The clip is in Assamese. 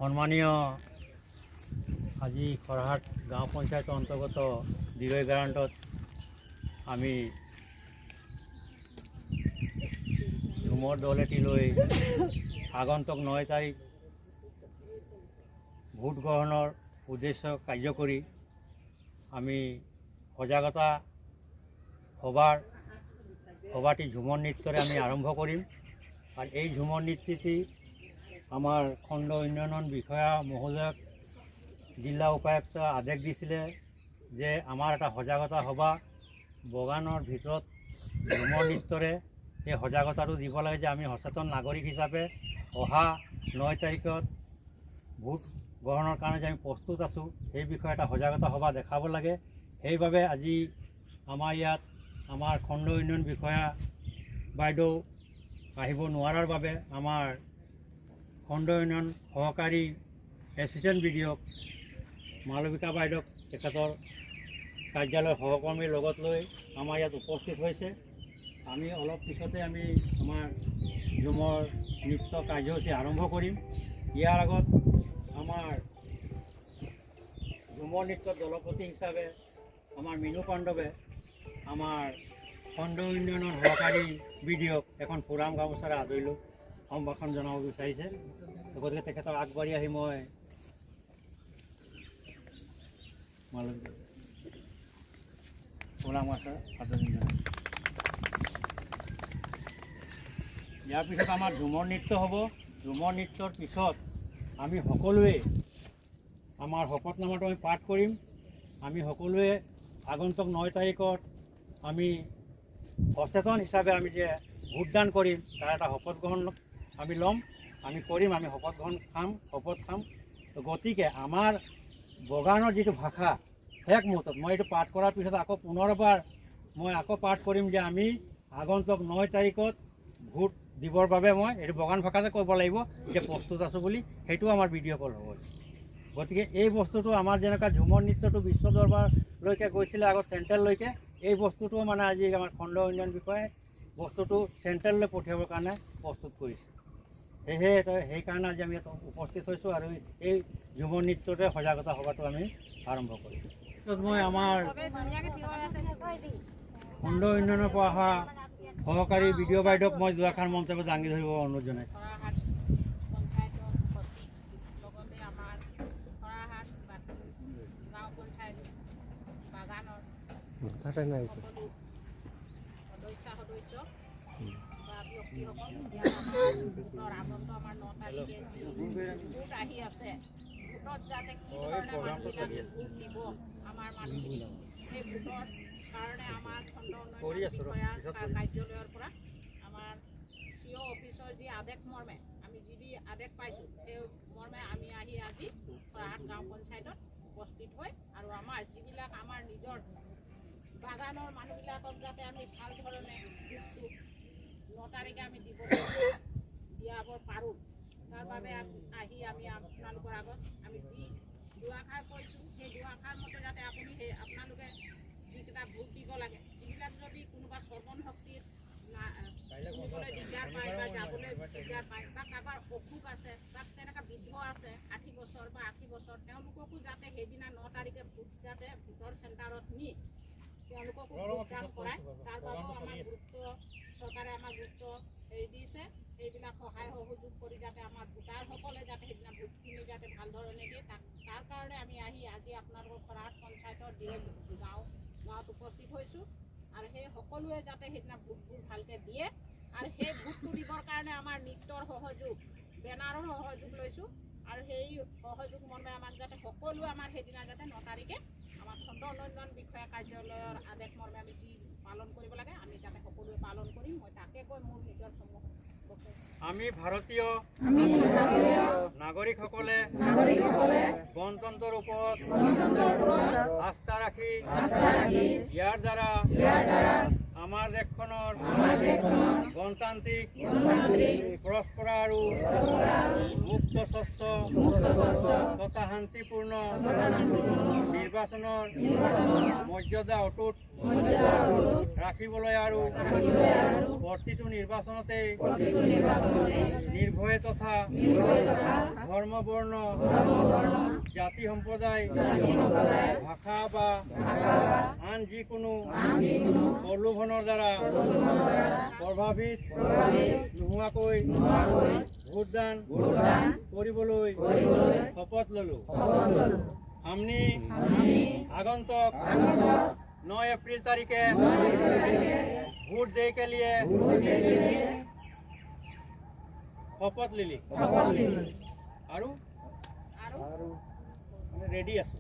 সন্মানীয় আজি খৰহাট গাঁও পঞ্চায়তৰ অন্তৰ্গত দিৰৈ গ্ৰাণ্টত আমি ঝুমৰ দল এটি লৈ আগন্তুক 9 তাৰিখ ভোট গ্ৰহণৰ উদ্দেশ্য কাৰ্য কৰি আমি সজাগতা সভাটি ঝুমৰ নৃত্যৰে আমি আৰম্ভ কৰিম। আৰ এই ঝুমৰ নৃত্যটি আমার খণ্ড উন্নয়ন বিষয়া মহোদয়ক জিলা উপায়ুক্ত আদেশ দিছিলে যে আমার এটা সজাগতা সভা বাগানৰ ভিতৰত ঝুমৰ নৃত্যৰে এই সজাগতাটো দিব লাগে যে আমি সচেতন নাগৰিক হিচাপে অহা 9 তাৰিখত ভোট গ্ৰহণৰ কাৰণে যে আমি প্ৰস্তুত আছোঁ সেই বিষয়ে এটা সজাগতা সভা দেখাব লাগে। সেইবাবে আজি আমাৰ ইয়াত আমাৰ খণ্ড উন্নয়ন বিষয়া বাইদেউ আহিব নোৱাৰাৰ বাবে আমাৰ খণ্ড উন্নয়ন সহকাৰী এছিষ্টেণ্ট বিডিঅ'ক মালবিকা বাইদেউক তেখেতৰ কাৰ্যালয়ৰ সহকৰ্মীৰ লগত লৈ আমাৰ ইয়াত উপস্থিত হৈছে। আমি অলপ পিছতে আমি আমাৰ ঝুমৰ নৃত্য কাৰ্যসূচী আৰম্ভ কৰিম। ইয়াৰ আগত আমাৰ ঝুমৰ নৃত্যৰ দলপতি হিচাপে আমাৰ মিনু পাণ্ডৱে আমাৰ খণ্ড উন্নয়নৰ সহকাৰী বিডিঅ'ক এখন ফুৰাম গামোচাৰে আদৰি লৈ সম্ভাষণ জনাব বিচাৰিছে। গতিকে তেখেতক আগবাঢ়ি আহি মই ফুৰাম গামোচাৰে আদৰি জনাম। ইয়াৰ পিছত আমাৰ ঝুমৰ নৃত্য হ'ব। ঝুমৰ নৃত্যৰ পিছত আমি সকলোৱে আমাৰ শপতনামাটো আমি পাঠ কৰিম। আমি সকলোৱে আগন্তুক 9 তাৰিখত আমি সচেতন হিচাপে আমি যে ভোটদান কৰিম তাৰ এটা শপত গ্ৰহণ আমি ল'ম, আমি কৰিম, আমি শপত খাম। গতিকে আমাৰ বাগানৰ যিটো ভাষা শেষ মুহূৰ্তত মই এইটো পাঠ কৰাৰ পিছত আকৌ পুনৰবাৰ মই আকৌ পাঠ কৰিম যে আমি আগন্তুক 9 তাৰিখত ভোট দিবৰ বাবে মই এইটো বাগান ভাষাতে ক'ব লাগিব যে প্ৰস্তুত আছোঁ বুলি। সেইটো আমাৰ ভিডিঅ' কল হ'ব। গতিকে এই বস্তুটো আমাৰ যেনেকুৱা ঝুমৰ নৃত্যটো বিশ্ব দৰবাৰলৈকে গৈছিলে আগত চেণ্ট্ৰেললৈকে, এই বস্তুটো মানে আজি আমাৰ খণ্ড উন্নয়ন বিষয়ে বস্তুটো চেণ্ট্ৰেললৈ পঠিয়াবৰ কাৰণে প্ৰস্তুত কৰিছে। সেইকাৰণে আজি আমি ইয়াত উপস্থিত হৈছোঁ আৰু এই ঝুমৰ নৃত্যতে সজাগতা সভাটো আমি আৰম্ভ কৰিম। মই আমাৰ খণ্ড উন্নয়নৰ পৰা অহা সহকাৰী বিডিঅ' বাইদেউক মই দুআষাৰ মন্তব্য দাঙি ধৰিব অনুৰোধ জনাইছোঁ। তাতে নাই কাৰ্যালয়ৰ পৰা আমাৰ CO অফিচৰ যি আদেশ মৰ্মে আমি যি আদেশ পাইছোঁ সেই মৰ্মে আমি আহি আজি খৰাহাট গাঁও পঞ্চায়তত উপস্থিত হৈ আৰু আমাৰ যিবিলাক আমাৰ নিজৰ বাগানৰ মানুহবিলাকক যাতে আমি ভাল ধৰণে ভোটটো 9 তাৰিখে আমি দিয়াব পাৰোঁ তাৰ বাবে আহি আমি আপোনালোকৰ আগত আমি যি দুআষাৰ কৈছোঁ সেই দুআষাৰ মতে যাতে আপুনি সেই আপোনালোকে যিকেইটা ভোট দিব লাগে, যিবিলাক যদি কোনোবা শ্ৰৱণ শক্তিৰ শুনিবলৈ দিগদাৰ পায় বা যাবলৈ দিগদাৰ পায় বা কাৰোবাৰ অসুখ আছে বা তেনেকুৱা বৃদ্ধ আছে 60 বছৰ বা 80 বছৰ, তেওঁলোককো যাতে সেইদিনা 9 তাৰিখে ভোট যাতে ভোটৰ চেণ্টাৰত নি তেওঁলোককো ভোটদান কৰায় তাৰ বাবেও আমাৰ গুৰুত্ব চৰকাৰে আমাৰ গুৰুত্ব হেৰি দিছে। এইবিলাক সহায় সহযোগ কৰি যাতে আমাৰ ভোটাৰসকলে যাতে সেইদিনা ভোটখিনি যাতে ভাল ধৰণে দিয়ে তাৰ কাৰণে আমি আজি আপোনালোকৰ খৰাহাট পঞ্চায়তৰ গাঁৱত উপস্থিত হৈছোঁ আৰু সেই সকলোৱে যাতে সেইদিনা ভোটবোৰ ভালকৈ দিয়ে আৰু সেই ভোটটো দিবৰ কাৰণে আমাৰ নৃত্যৰ সহযোগ, বেনাৰৰ সহযোগ লৈছোঁ আৰু সেই সহযোগ মৰ্মে আমাক যাতে সকলোৱে আমাৰ সেইদিনা যাতে 9 তাৰিখে আমাৰ খণ্ড উন্নয়ন বিষয়া কাৰ্যালয়ৰ আদেশ মৰ্মে আমি যি পালন কৰিব লাগে আমি যাতে সকলোৱে পালন কৰিম। মই তাকে কৈ মোৰ নিজৰ আমি ভাৰতীয় নাগৰিকসকলে গণতন্ত্ৰৰ ওপৰত আস্থা ৰাখি ইয়াৰ দ্বাৰা আমাৰ দেশখনৰ গণতান্ত্ৰিক পৰস্পৰা আৰু মুক্ত স্বচ্ছ তথা শান্তিপূৰ্ণ নিৰ্বাচনৰ মৰ্যাদা অটুট ৰাখিবলৈ আৰু প্ৰতিটো নিৰ্বাচনতে নিৰ্ভয়ে তথা ধৰ্ম বৰ্ণ জাতি সম্প্ৰদায় ভাষা বা আন যিকোনো প্ৰলোভনৰ দ্বাৰা প্ৰভাৱিত নোহোৱাকৈ ভোটদান কৰিবলৈ শপথ ল'লোঁ। আমি আগন্তুক 9 एप्रिल तारीखे वोट दे के लिए शपथ लिली और रेडी आसो।